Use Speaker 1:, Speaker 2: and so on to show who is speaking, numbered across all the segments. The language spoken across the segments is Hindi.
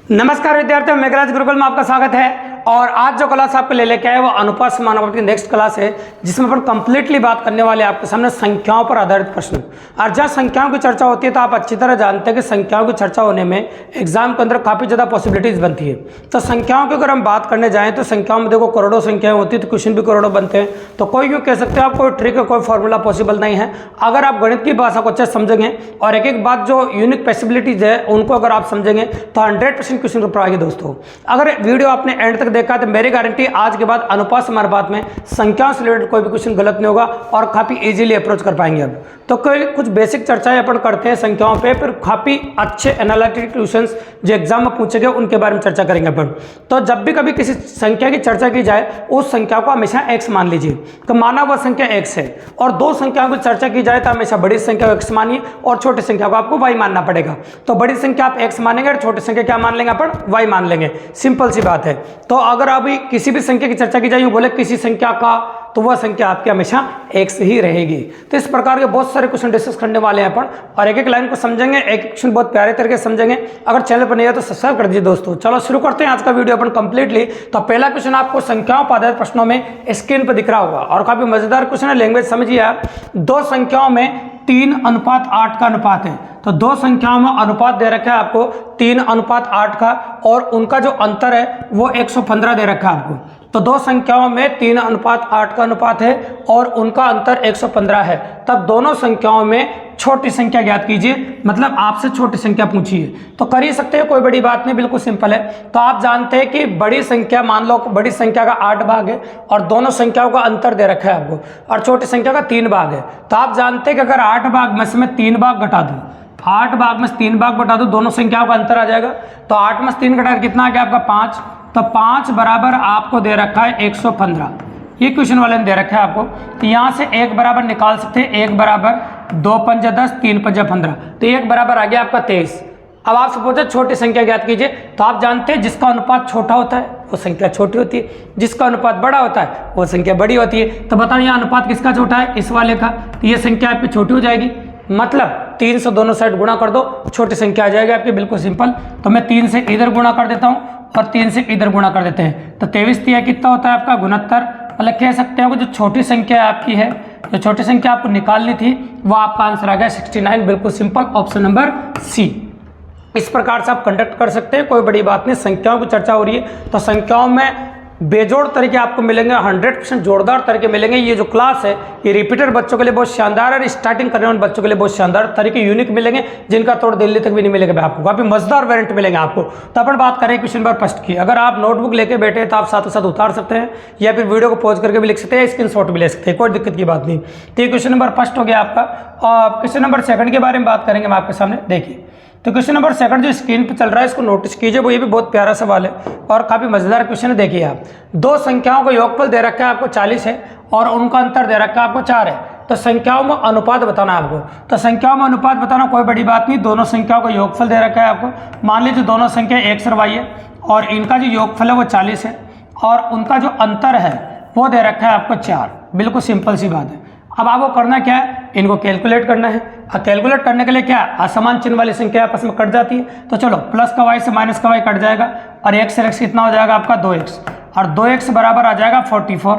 Speaker 1: नमस्कार विद्यार्थियों, मेघराज गुरुकुल में आपका स्वागत है। और आज जो क्लास आपको ले लेके आए वो अनुपात समानुपात की नेक्स्ट क्लास है, जिसमें अपन कंप्लीटली बात करने वाले हैं आपके सामने संख्याओं पर आधारित प्रश्न। और जहाँ संख्याओं की चर्चा होती है तो आप अच्छी तरह जानते हैं कि संख्याओं की चर्चा होने में एग्जाम के अंदर काफ़ी ज़्यादा पॉसिबिलिटीज़ बनती है। तो संख्याओं की अगर हम बात करने जाएँ तो संख्याओं में देखो करोड़ों संख्याएँ होती है, तो क्वेश्चन भी करोड़ों बनते हैं। तो कोई भी कह सकते हो आप कोई ट्रिक कोई फॉर्मूला पॉसिबल नहीं है। अगर आप गणित की भाषा को अच्छे से समझेंगे और एक एक बात जो यूनिक पॉसिबिलिटीज़ है उनको अगर आप समझेंगे तो 100% क्वेश्चन को पाएंगे। दोस्तों, अगर वीडियो आपने एंड तक देखा तो मेरी गारंटी आज के बाद अनुपात समानुपात में संख्याओं से रिलेटेड कोई भी क्वेश्चन गलत नहीं होगा और काफी इजीली अप्रोच कर पाएंगे। अब तो कोई कुछ बेसिक चर्चाएं अपन करते हैं संख्याओं पे, फिर काफी अच्छे एनालिटिकल क्वेश्चंस जो एग्जाम में पूछे गए उनके बारे में चर्चा करेंगे अपन। तो जब भी कभी किसी संख्या की चर्चा की जाए उस संख्या को हमेशा x मान लीजिए, तो माना वह संख्या x है। और दो संख्याओं की चर्चा की जाए तो हमेशा बड़ी संख्या को x मानिए और छोटी संख्या को आपको y मानना पड़ेगा। तो बड़ी संख्या आप x मानेंगे और छोटी संख्या क्या मान लेंगे अपन, y मान लेंगे। सिंपल सी बात है। तो अगर अभी किसी भी संख्या की चर्चा की जाए, बोले किसी संख्या का, तो वह संख्या आपकी हमेशा x ही रहेगी। तो इस प्रकार के बहुत सारे क्वेश्चन डिस्कस करने वाले हैं अपन, और एक एक लाइन को समझेंगे, एक क्वेश्चन बहुत प्यारे तरीके से समझेंगे। अगर चैनल पर नहीं है तो सब्सक्राइब कर दीजिए। दोस्तों चलो शुरू करते हैं आज का वीडियो अपन कंप्लीटली। तो पहला क्वेश्चन आपको संख्याओं पर आधारित प्रश्नों में स्क्रीन पर दिख रहा होगा और काफी मजेदार क्वेश्चन है। लैंग्वेज समझिए आप। दो संख्याओं में 3:8 का अनुपात है। तो दो संख्याओं में अनुपात दे रखा है आपको 3:8 का, और उनका जो अंतर है वो 115 दे रखा है आपको। तो दो संख्याओं में 3:8 का अनुपात है और उनका अंतर 115 है। तब दोनों संख्याओं में छोटी संख्या ज्ञात कीजिए, मतलब आपसे छोटी संख्या पूछिए। तो कर ही सकते हैं, कोई बड़ी बात नहीं, बिल्कुल सिंपल है। तो आप जानते हैं कि बड़ी संख्या, मान लो बड़ी संख्या का 8 भाग है और दोनों संख्याओं का अंतर दे रखा है आपको, और छोटी संख्या का 3 भाग है। तो आप जानते हैं कि अगर 8 भाग में से मैं 3 भाग घटा दूं, 8 भाग में से 3 भाग घटा दूं, दोनों संख्याओं का अंतर आ जाएगा। तो 8 में से 3 घटा कितना आ गया आपका 5। तो 5 बराबर आपको दे रखा है 115। ये क्वेश्चन वाले ने दे रखा है आपको। तो यहाँ से 1 बराबर निकाल सकते हैं। 1 बराबर 2 पंजा 10, 3 पंजा 15। तो 1 बराबर आ गया आपका 23। अब आपसे पूछा छोटी संख्या ज्ञात कीजिए। तो आप जानते हैं जिसका अनुपात छोटा होता है वो संख्या छोटी होती है, जिसका अनुपात बड़ा होता है वो संख्या बड़ी होती है। तो बताओ यहाँ अनुपात किसका छोटा है, इस वाले का। तो ये संख्या आपकी छोटी हो जाएगी, मतलब 3 से दोनों साइड गुणा कर दो, छोटी संख्या आ जाएगी आपकी, बिल्कुल सिंपल। तो मैं 3 से इधर गुणा कर देता हूँ और 3 से इधर गुणा कर देते हैं। तो 23 तिया कितना होता है आपका 69। मतलब कह सकते हो कि जो छोटी संख्या आपकी है, जो छोटी संख्या आपको निकालनी थी वो आपका आंसर आ गया 69। बिल्कुल सिंपल, ऑप्शन नंबर सी। इस प्रकार से आप कंडक्ट कर सकते हैं, कोई बड़ी बात नहीं। संख्याओं की चर्चा हो रही है तो संख्याओं में बेजोड़ तरीके आपको मिलेंगे, 100% जोरदार तरीके मिलेंगे। ये जो क्लास है ये रिपीटर बच्चों के लिए बहुत शानदार है, स्टार्टिंग करने वाले बच्चों के लिए बहुत शानदार तरीके यूनिक मिलेंगे, जिनका तोड़ दिल्ली तक भी नहीं मिलेगा आपको। काफी मजेदार वेरिएंट मिलेंगे आपको। तो अपन बात करें क्वेश्चन नंबर फर्स्ट की। अगर आप नोटबुक लेके बैठे तो आप साथ साथ उतार सकते हैं या फिर वीडियो को पॉज करके भी लिख सकते हैं, स्क्रीनशॉट भी ले सकते हैं, कोई दिक्कत की बात नहीं। तो ये क्वेश्चन नंबर फर्स्ट हो गया आपका। और क्वेश्चन नंबर सेकंड के बारे में बात करेंगे हम आपके सामने। देखिए, तो क्वेश्चन नंबर सेकंड जो स्क्रीन पे चल रहा है इसको नोटिस कीजिए, वो ये भी बहुत प्यारा सवाल है और काफी मजेदार क्वेश्चन है। देखिए आप, दो संख्याओं का योगफल दे रखा है आपको 40 है और उनका अंतर दे रखा है आपको 4 है। तो संख्याओं में अनुपात बताना है आपको। तो संख्याओं में अनुपात बताना कोई बड़ी बात नहीं, दोनों संख्याओं का योगफल दे रखा है आपको। मान लीजिए दोनों संख्या x और y है और इनका जो योगफल है वो 40 है और उनका जो अंतर है वो दे रखा है आपको 4। बिल्कुल सिंपल सी बात है। अब आपको करना क्या है, इनको कैलकुलेट करना है। और कैलकुलेट करने के लिए क्या, असमान चिन्ह वाली संख्या आपस में कट जाती है। तो चलो प्लस का y से माइनस का y कट जाएगा और x से x कितना हो जाएगा आपका 2x, और 2x बराबर आ जाएगा 44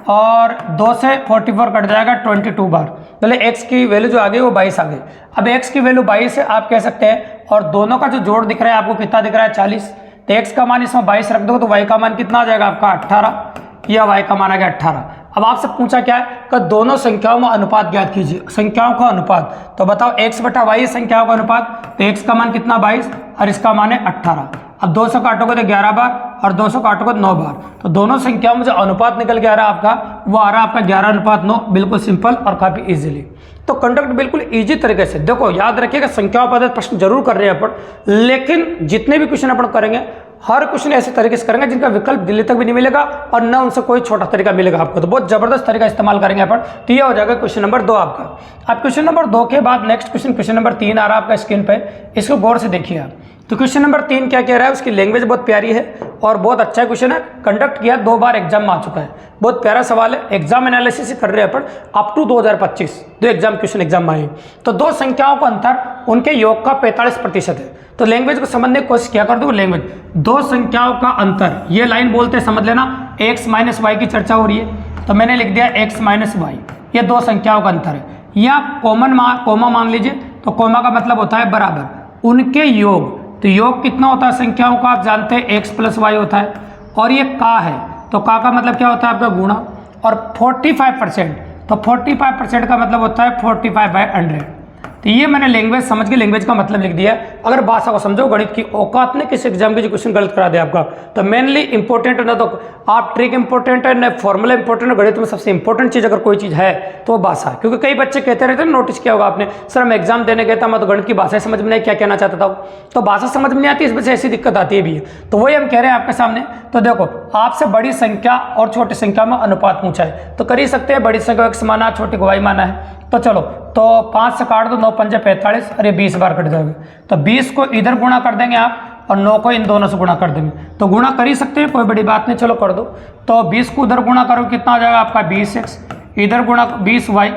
Speaker 1: और 2 से 44 कट जाएगा 22 बार। पहले x की वैल्यू जो आ गई वो 22 आ गई। अब x की वैल्यू 22 है आप कह सकते हैं, और दोनों का जो जोड़ दिख रहा है आपको कितना दिख रहा है 40। तो x का मान इसमें 22 रख दो तो y का मान कितना आ जाएगा आपका 18, या y का मान आ गया 18। अब आपसे पूछा क्या है कि दोनों संख्याओं में अनुपात ज्ञात कीजिए, संख्याओं का अनुपात। तो बताओ x बटा y संख्याओं का अनुपात। तो x का मान कितना 22 और इसका मान है 18। अब 200 काटोगे तो 11 बार और 200 काटोगे तो 9 बार। तो दोनों संख्याओं में जो अनुपात निकल के आ रहा है आपका वो आ रहा है आपका 11:9। बिल्कुल सिंपल और काफी इजीली। तो कंडक्ट बिल्कुल इजी तरीके से। देखो याद रखिएगा संख्याओं पर आधारित प्रश्न जरूर कर रहे हैं अपन, लेकिन जितने भी क्वेश्चन अपन करेंगे हर क्वेश्चन ऐसे तरीके से करेंगे जिनका विकल्प दिल्ली तक भी नहीं मिलेगा और न उनसे कोई छोटा तरीका मिलेगा आपको। तो बहुत जबरदस्त तरीका इस्तेमाल करेंगे अपन। तो ये हो जाएगा क्वेश्चन नंबर 2 आपका। अब क्वेश्चन नंबर 2 के बाद नेक्स्ट क्वेश्चन नंबर 3 आ रहा है आपका स्क्रीन पे, इसको गौर से देखिए आप। तो क्वेश्चन नंबर 3 क्या कह रहा है, उसकी लैंग्वेज बहुत प्यारी है और बहुत अच्छा क्वेश्चन है। कंडक्ट किया 2 बार एग्जाम में आ चुका है, बहुत प्यारा सवाल है। एग्जाम एनालिसिस ही कर रहे हैं अपन अप टू 2025 जो एग्जाम क्वेश्चन एग्जाम में आए। तो दो संख्याओं का अंतर उनके योग का 45% है। तो लैंग्वेज को समझने की कोशिश किया कर दो। लैंग्वेज दो संख्याओं का अंतर, ये लाइन बोलते समझ लेना, x माइनस वाई की चर्चा हो रही है तो मैंने लिख दिया x माइनस वाई, ये दो संख्याओं का अंतर है। या कोमा मान लीजिए, तो कोमा का मतलब होता है बराबर, उनके योग, तो योग कितना होता है संख्याओं का आप जानते हैं x प्लस वाई होता है। और ये का है तो का मतलब क्या होता है आपका गुणा। और 45%, तो 45% का मतलब होता है 45/100। तो ये मैंने लैंग्वेज समझ के लैंग्वेज का मतलब लिख दिया। अगर भाषा को समझो, गणित की औकात ने किस एग्जाम के जो क्वेश्चन गलत करा दिया आपका, तो मेनली इंपॉर्टेंट है ना, तो आप ट्रिक इंपॉर्टेंट है ना फॉर्मूला इंपॉर्टेंट है। गणित में सबसे इंपॉर्टेंट चीज़ अगर कोई चीज़ है तो वो भाषा है। क्योंकि कई बच्चे कहते रहते हैं, नोटिस किया होगा आपने, सर मैं एग्जाम देने गया था, मैं तो गणित की भाषा समझ में नहीं क्या कहना चाहता था, तो भाषा समझ में नहीं आती, इस वजह से ऐसी दिक्कत आती है भी है। तो वही हम कह रहे हैं आपके सामने। तो देखो, आपसे बड़ी संख्या और छोटी संख्या में अनुपात पूछा है तो कर ही सकते हैं। बड़ी संख्या को x माना, छोटी को y माना है। तो चलो, तो 5 से काट दो, 9 पंजे 45, अरे 20 बार कट जाएगा। तो 20 को इधर गुणा कर देंगे आप और 9 को इन दोनों से गुणा कर देंगे, तो गुणा कर ही सकते हैं, कोई बड़ी बात नहीं, चलो कर दो। तो 20 को उधर गुणा करो कितना आ जाएगा आपका 20x, इधर गुणा 20y,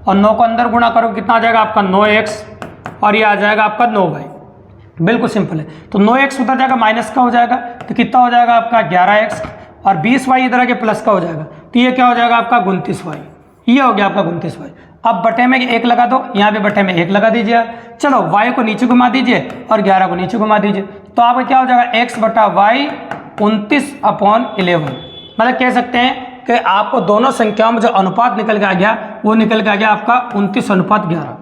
Speaker 1: और 9 को अंदर गुणा करो कितना आ जाएगा आपका 9x, और ये आ जाएगा आपका 9y। बिल्कुल सिंपल है। तो 9x उधर जाएगा माइनस का हो जाएगा, तो कितना हो जाएगा आपका 11x, और 20y इधर आके प्लस का हो जाएगा, तो ये क्या हो जाएगा आपका 29y। ये हो गया आपका 29y। अब बटे में 1 लगा दो, यहाँ पे बटे में 1 लगा दीजिए। चलो y को नीचे घुमा दीजिए और 11 को नीचे घुमा दीजिए, तो आपका क्या हो जाएगा x बटा y 29/11। मतलब कह सकते हैं कि आपको दोनों संख्याओं में जो अनुपात निकल के आ गया वो निकल के आ गया आपका 29/11।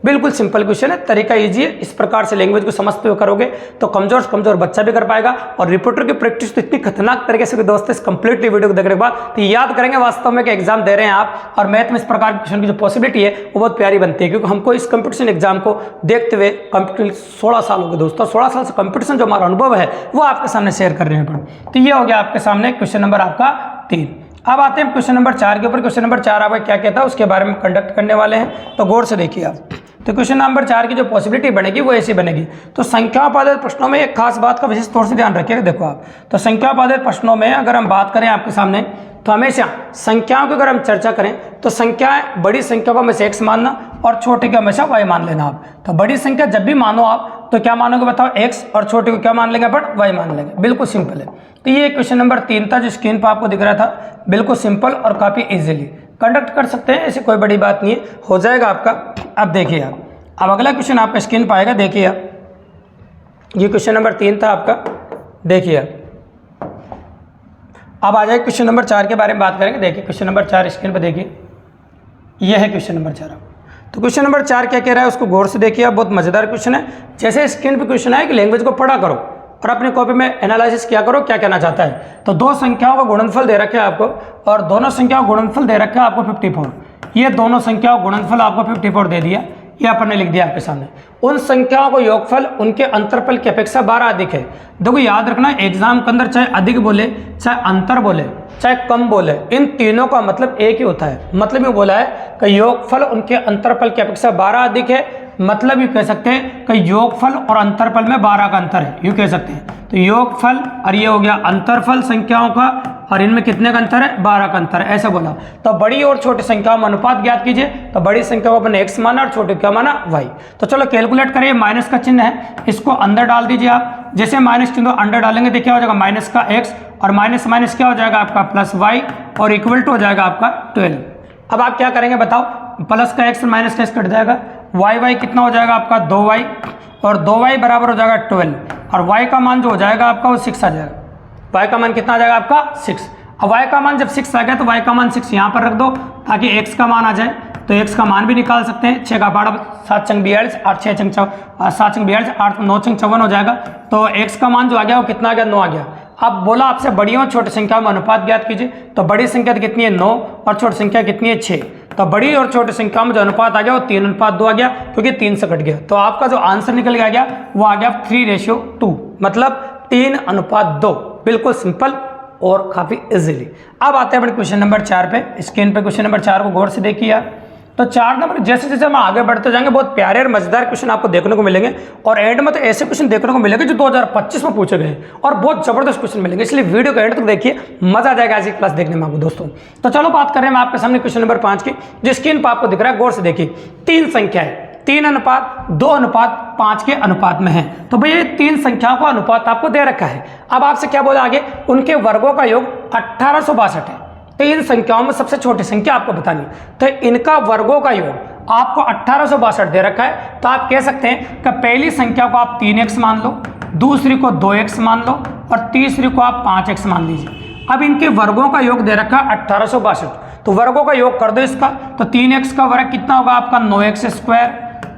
Speaker 1: बिल्कुल सिंपल क्वेश्चन है, तरीका इजी है। इस प्रकार से लैंग्वेज को समझते हुए करोगे तो कमजोर से कमजोर बच्चा भी कर पाएगा। और रिपोर्टर की प्रैक्टिस तो इतनी खतरनाक तरीके से दोस्तों, इस कंप्लीटली वीडियो को देखने के बाद तो याद करेंगे वास्तव में कि एग्जाम दे रहे हैं आप। और मैथ में इस प्रकार के क्वेश्चन की जो पॉसिबिलिटी है वो बहुत प्यारी बनती है, क्योंकि हमको इस कंपटीशन एग्जाम को देखते हुए कंप्यूटर 16 साल हो गए दोस्तों। 16 साल से कंपटीशन जो हमारा अनुभव है वो आपके सामने शेयर कर रहे हैं। तो ये हो गया आपके सामने क्वेश्चन नंबर आपका 3। अब आते हैं क्वेश्चन नंबर 4 के ऊपर। क्वेश्चन नंबर 4 आपका क्या कहता है उसके बारे में कंडक्ट करने वाले हैं, तो गौर से देखिए आप। तो क्वेश्चन नंबर 4 की जो पॉसिबिलिटी बनेगी वो ऐसी बनेगी। तो संख्या आधारित प्रश्नों में एक खास बात का विशेष तौर से ध्यान रखिएगा। देखो आप, तो संख्या आधारित प्रश्नों में अगर हम बात करें आपके सामने, तो हमेशा संख्याओं की अगर हम चर्चा करें तो संख्याएं, बड़ी संख्या को हमेशा x मानना और छोटे को हमेशा y मान लेना आप। तो बड़ी संख्या जब भी मानो आप तो क्या मानोगे बताओ, x, और छोटे को क्या मान लेंगे अपन, y मान लेंगे। बिल्कुल सिंपल है। तो ये क्वेश्चन नंबर 3 था जो स्क्रीन पर आपको दिख रहा था। बिल्कुल सिंपल और काफ़ी इजीली कंडक्ट कर सकते हैं, ऐसी कोई बड़ी बात नहीं है, हो जाएगा आपका। अब देखिए आप, अब अगला क्वेश्चन आपका स्क्रीन पर आएगा, देखिए आप, ये क्वेश्चन नंबर 3 था आपका, देखिए आप। अब आ जाए क्वेश्चन नंबर 4 के बारे में बात करेंगे। देखिए क्वेश्चन नंबर 4 स्क्रीन पर देखिए, यह है क्वेश्चन नंबर 4। तो क्वेश्चन नंबर 4 क्या कह रहा है उसको गौर से देखिए आप, बहुत मजेदार क्वेश्चन है। जैसे स्क्रीन पर क्वेश्चन है कि लैंग्वेज को पढ़ा करो और अपने कॉपी में एनालिसिस किया करो क्या कहना चाहता है। तो दो संख्याओं का गुणनफल दे रखा है आपको, और दोनों संख्याओं का गुणनफल दे रखा है आपको 54। ये दोनों संख्याओं का गुणनफल आपको 54 दे दिया, ये अपन ने लिख दिया आपके सामने। उन संख्याओं को योगफल उनके अंतरफल की अपेक्षा 12 अधिक है। देखो याद रखना, एग्जाम के अंदर चाहे अधिक बोले, चाहे अंतर बोले, चाहे कम बोले, इन तीनों का मतलब एक ही होता है। मतलब ये बोला है कि योगफल उनके अंतरफल की अपेक्षा 12 अधिक है। मतलब ये कह सकते हैं कि योगफल और अंतरफल में 12 का अंतर है, यूँ कह सकते हैं। तो योगफल और ये हो गया अंतरफल संख्याओं का, और इनमें कितने का अंतर है, 12 का अंतर है, ऐसा बोला। तो बड़ी और छोटी संख्याओं में अनुपात ज्ञात कीजिए। तो बड़ी संख्या को अपने x माना और छोटी क्या माना y। तो चलो कैलकुलेट करिए। माइनस का चिन्ह है, इसको अंदर डाल दीजिए आप। जैसे माइनस चिन्ह अंदर डालेंगे तो क्या हो जाएगा, माइनस का x, और माइनस माइनस क्या हो जाएगा आपका प्लस y, और इक्वल टू हो जाएगा आपका 12। अब आप क्या करेंगे बताओ, प्लस का x माइनस का x कट जाएगा, y कितना हो जाएगा आपका 2y, और 2y बराबर हो जाएगा 12, और y का मान जो हो जाएगा आपका वो 6 आ जाएगा। y का मान कितना आ जाएगा आपका 6। अब y का मान जब 6 आ गया तो y का मान 6 यहाँ पर रख दो ताकि x का मान आ जाए। तो x का मान भी निकाल सकते हैं। 6 का 12, 7 चंग 42, 8 6 चंग 7 चंग 42, 8 9 चंग 54 हो जाएगा। तो x का मान जो आ गया वो कितना आ गया, 9 आ गया। अब बोला आपसे बड़ी और छोटी संख्या में अनुपात ज्ञात कीजिए। तो बड़ी संख्या कितनी है 9, और छोटी संख्या कितनी है 6। तो बड़ी और छोटी संख्या में जो अनुपात आ गया वो 3:2 आ गया, क्योंकि 3 से कट गया। तो आपका जो आंसर निकल गया वो आ गया 3:2, मतलब 3:2। बिल्कुल सिंपल और काफ़ी इजीली। अब आते हैं अपने क्वेश्चन नंबर 4 पे। स्क्रीन पे क्वेश्चन नंबर 4 को गौर से देखिए। तो 4 नंबर जैसे जैसे हम आगे बढ़ते जाएंगे बहुत प्यारे और मजेदार क्वेश्चन आपको देखने को मिलेंगे, और एंड में तो ऐसे क्वेश्चन देखने को मिलेंगे जो 2025 में पूछे गए और बहुत जबरदस्त क्वेश्चन मिलेंगे। इसलिए वीडियो का एंड तक देखिए, मजा आ जाएगा ऐसी क्लास देखने में आपको दोस्तों। तो चलो बात करें मैं आपके सामने क्वेश्चन नंबर 5 की, जो स्क्रीन पर आपको दिख रहा है, गौर से देखिए। 3 संख्याएं 3:2:5 के अनुपात में है। तो भाई ये 3 संख्याओं का अनुपात आपको दे रखा है। अब आपसे क्या बोला आगे, उनके वर्गों का योग 1862 है। तो इन संख्याओं में सबसे छोटी संख्या आपको बतानी, तो इनका वर्गों का योग आपको 1862 दे रखा है। तो आप कह सकते हैं कि पहली संख्या को आप 3x मान लो, दूसरी को 2x मान लो और तीसरी को आप 5x मान लीजिए। अब इनके वर्गों का योग दे रखा है 1862, तो वर्गों का योग कर दो इसका। तो 3x का वर्ग कितना होगा आपका 9x स्क्वायर,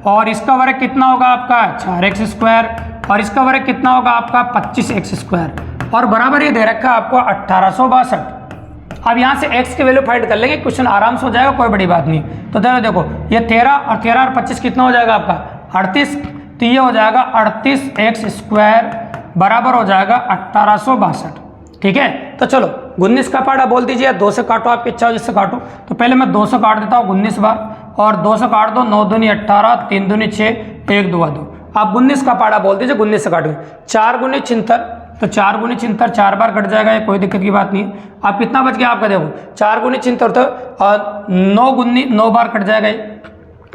Speaker 1: और इसका वर्ग कितना होगा आपका 4x स्क्वायर, और इसका वर्ग कितना होगा आपका 25x स्क्वायर, और बराबर ये दे रखा है आपको 1862। अब यहाँ से x की वैल्यू फाइंड कर लेंगे, क्वेश्चन आराम से हो जाएगा, कोई बड़ी बात नहीं। तो देखो ये 13 और 25 कितना हो जाएगा आपका 38, तो ये हो जाएगा 38x स्क्वायर बराबर हो जाएगा 1862। ठीक है, तो चलो 19 का पार्ट बोल दीजिए, 2 से काटो, आपकी इच्छा हो जिससे काटो। तो पहले मैं 2 से काट देता हूँ 19 बार, और 2 से काट दो, 9 दूनी 18, 3 दूनी 6, 1 2 2। आप 19 का पार्ट बोल दीजिए, 19 से काटो। 4 गुनी 76, तो 4 गुनी 76 4 बार कट जाएगा, ये कोई दिक्कत की बात नहीं है। आप कितना बच गया आपका, देखो 4 गुनी 76 तो 9 गुनी 9 बार कट जाएगा, ये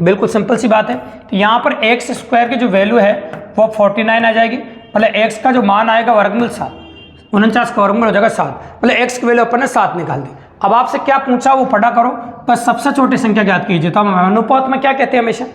Speaker 1: बिल्कुल सिंपल सी बात है। तो यहाँ पर एक्स स्क्वायर की जो वैल्यू है वो 49 आ जाएगी, मतलब एक्स का जो मान आएगा वर्गमूल 7, 49 का वर्गमूल हो जाएगा 7, मतलब एक्स की वैल्यू अपन ने 7 निकाल दी। अब आपसे क्या पूछा वो पढ़ा करो, बस सबसे छोटी संख्या ज्ञात कीजिए। तो हम अनुपात में क्या कहते हैं, हमेशा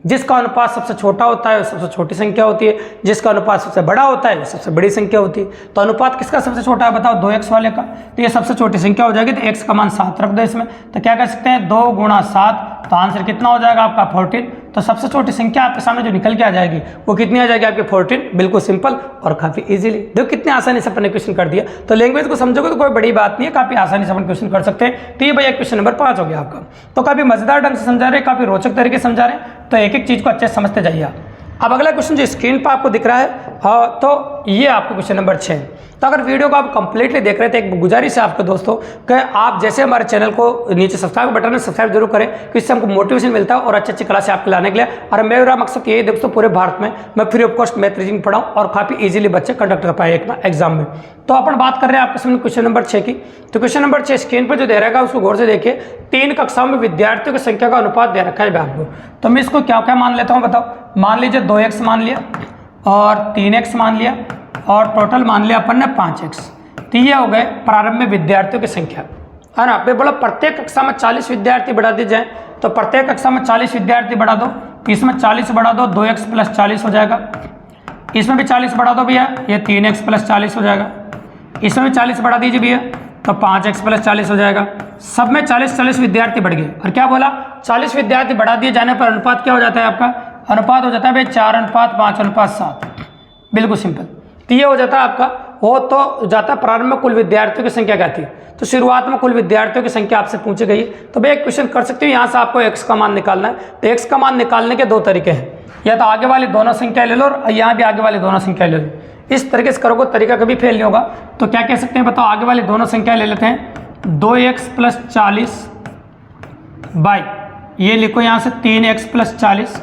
Speaker 1: जिसका अनुपात सबसे छोटा होता है वो सबसे छोटी संख्या होती है, जिसका अनुपात सबसे बड़ा होता है वो सबसे बड़ी संख्या होती है। तो अनुपात किसका सबसे छोटा है बताओ, 2x वाले का। तो ये सबसे छोटी संख्या हो जाएगी, तो x का मान 7 रख दो इसमें। तो क्या कह सकते हैं 2 × 7, तो आंसर कितना हो जाएगा आपका 14। तो सबसे छोटी संख्या आपके सामने जो निकल के आ जाएगी वो कितनी आ जाएगी आपकी 14। बिल्कुल सिंपल और काफ़ी इजीली, देखो कितने आसानी से अपन ने क्वेश्चन कर दिया। तो लैंग्वेज को समझोगे तो कोई बड़ी बात नहीं है, काफ़ी आसानी से अपन क्वेश्चन कर सकते हैं। तो ये भैया क्वेश्चन नंबर 5 हो गया आपका। तो काफ़ी मजेदार ढंग से समझा रहे हैं, काफ़ी रोचक तरीके से समझा रहे हैं, तो एक एक चीज़ को अच्छे से समझते जाइए आप। अब अगला क्वेश्चन जो स्क्रीन पर आपको दिख रहा है, हाँ, तो ये आपको क्वेश्चन नंबर 6। तो अगर वीडियो को आप कंप्लीटली देख रहे थे, एक गुजारिश है आपको दोस्तों कि आप जैसे हमारे चैनल को नीचे सब्सक्राइब बटन है सब्सक्राइब जरूर करें, क्योंकि इससे हमको मोटिवेशन मिलता है और अच्छी अच्छी क्लास आपके लाने के लिए। और मेरा मकसद ये है दोस्तों, पूरे भारत में मैं free of cost math reasoning पढ़ाऊँ और काफ़ी ईजिली बच्चे कंडक्ट कर पाए एक एग्जाम में। तो अपन बात कर रहे हैं आपके सामने क्वेश्चन नंबर 6 की। तो क्वेश्चन नंबर 6 स्क्रीन पर जो दे रखा है उसको गौर से देखिए। 3 कक्षाओं में विद्यार्थियों की संख्या का अनुपात दे रखा है आपको। तो मैं इसको क्या क्या मान लेता हूँ बताओ। मान लीजिए 2x मान लिया और 3x मान लिया और टोटल मान लिया अपन ने 5x। तो ये हो गए प्रारंभ में विद्यार्थियों की संख्या, है ना। फिर बोला प्रत्येक कक्षा में 40 विद्यार्थी बढ़ा दी जाए, तो प्रत्येक कक्षा में 40 विद्यार्थी बढ़ा दो, इसमें 40 बढ़ा दो, 2x + 40 हो जाएगा। इसमें भी 40 बढ़ा दो भैया, ये 3x + 40 हो जाएगा। इसमें भी 40 बढ़ा दीजिए भैया, तो 5x + 40 हो जाएगा। सब में 40 विद्यार्थी बढ़ गए। और क्या बोला, 40 विद्यार्थी बढ़ा दिए जाने पर अनुपात क्या हो जाता है आपका, अनुपात हो जाता है भाई 4:5:7। बिल्कुल सिंपल। तो ये हो जाता है आपका, वो तो जाता है प्रारंभ में कुल विद्यार्थियों की संख्या क्या थी। तो शुरुआत में कुल विद्यार्थियों की संख्या आपसे पूछी गई, तो भाई एक क्वेश्चन कर सकते हो, यहाँ से आपको x का मान निकालना है। तो x का मान निकालने के 2 तरीके हैं, या तो आगे वाली दोनों संख्या ले लो और यहाँ भी आगे वाली दोनों संख्या ले लो। इस तरीके से करोगे तरीका कभी फेल नहीं होगा। तो क्या कह सकते हैं बताओ, आगे वाली दोनों संख्या ले लेते हैं, 2x + 40 बाई, ये लिखो यहाँ से 3x + 40।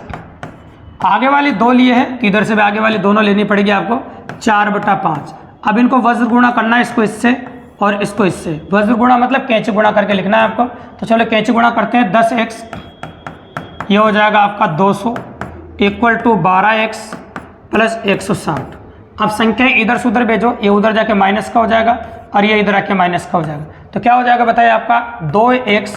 Speaker 1: आगे वाली 2 लिए हैं, इधर से भी आगे वाली दोनों लेनी पड़ेगी आपको, 4/5। अब इनको वज्र गुणा करना है, इसको इससे और इसको इससे। वज्र गुणा मतलब कैंची गुणा करके लिखना है आपको। तो चलो कैंची गुणा करते हैं, 10x ये हो जाएगा आपका 200 = 12x + 160। अब संख्या इधर से उधर भेजो, ये उधर जाके माइनस का हो जाएगा और ये इधर आके माइनस का हो जाएगा। तो क्या हो जाएगा बताइए आपका, 2x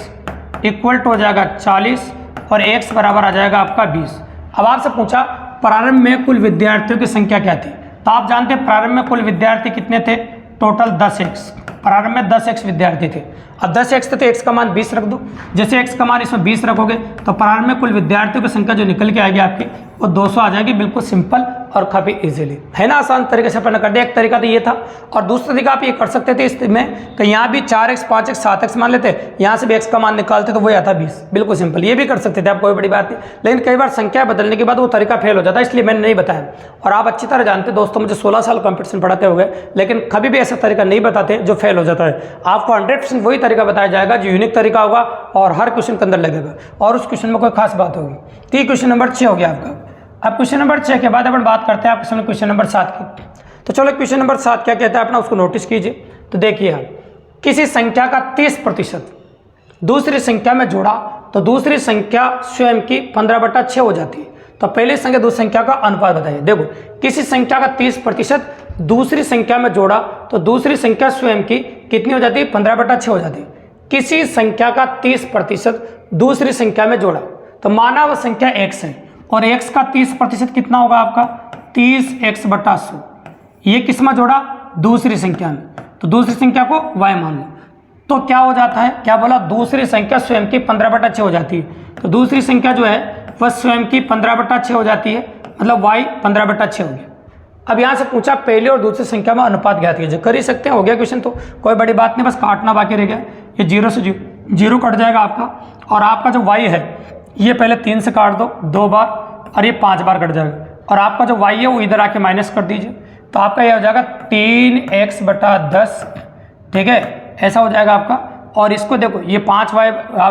Speaker 1: = हो जाएगा 40 और x बराबर आ जाएगा आपका 20। अब आपसे पूछा प्रारंभ में कुल विद्यार्थियों की संख्या क्या थी। तो आप जानते हैं प्रारंभ में कुल विद्यार्थी कितने थे, टोटल 10x। प्रारंभ में 10x विद्यार्थी थे। अब 10x थे तो x का मान 20 रख दो। जैसे x का मान इसमें 20 रखोगे तो प्रारंभ में कुल विद्यार्थियों की संख्या जो निकल के आएगी आपकी वो 200 आ जाएगी। बिल्कुल सिंपल और काफ़ी इजीली, है ना, आसान तरीके से अपन कर दिया। एक तरीका तो ये था, और दूसरा तरीका आप ये कर सकते थे इसमें कि यहाँ भी 4x 5x 7x मान लेते, यहाँ से भी x का मान निकालते तो वो आता 20। बिल्कुल सिंपल, ये भी कर सकते थे आप, कोई बड़ी बात नहीं। लेकिन कई बार संख्या बदलने के बाद वो तरीका फेल हो जाता है, इसलिए मैंने नहीं बताया। और आप अच्छी तरह जानते दोस्तों, मुझे 16 साल कंपटीशन पढ़ाते हो गए, लेकिन कभी भी ऐसा तरीका नहीं बताते जो फेल हो जाता है। आपको 100% वही तरीका बताया जाएगा जो यूनिक तरीका होगा और हर क्वेश्चन के अंदर लगेगा और उस क्वेश्चन में कोई खास बात होगी। तो ये क्वेश्चन नंबर 6 हो गया आपका। अब क्वेश्चन नंबर 6 के बाद अपन बात करते हैं आपके सामने क्वेश्चन नंबर 7 की। तो चलो क्वेश्चन नंबर 7 क्या कहता है अपना, उसको नोटिस कीजिए। तो देखिए आप, किसी संख्या का 30% दूसरी संख्या में जोड़ा तो दूसरी संख्या स्वयं की 15/6 हो जाती है। तो पहली संख्या दूसरी संख्या का अनुपात बताइए। देखो, किसी संख्या का 30% दूसरी संख्या में जोड़ा तो दूसरी संख्या स्वयं की कितनी हो जाती है? 15/6 हो जाती है। किसी संख्या का 30% दूसरी संख्या में जोड़ा तो माना वह संख्या x है और x का 30% कितना होगा आपका? 30x/100। ये किस में जोड़ा? दूसरी संख्या में। तो दूसरी संख्या को y मान लो। तो क्या हो जाता है? क्या बोला? दूसरी संख्या स्वयं की 15/6 हो जाती है। तो दूसरी संख्या जो है वह स्वयं की 15/6 हो जाती है, मतलब y 15/6 हो गया। अब यहाँ से पूछा पहली और दूसरी संख्या में अनुपात ज्ञात कीजिए। कर ही सकते हैं, हो गया क्वेश्चन, तो कोई बड़ी बात नहीं, बस काटना बाकी रह गया। ये 0 से 0 कट जाएगा आपका, और आपका जो y है ये पहले 3 से काट दो 2 बार, और ये 5 बार कट जाएगा, और आपका जो y है वो इधर आके माइनस कर दीजिए। तो आपका ये हो जाएगा 3x/10, ठीक है, ऐसा हो जाएगा आपका। और इसको देखो, ये 5y,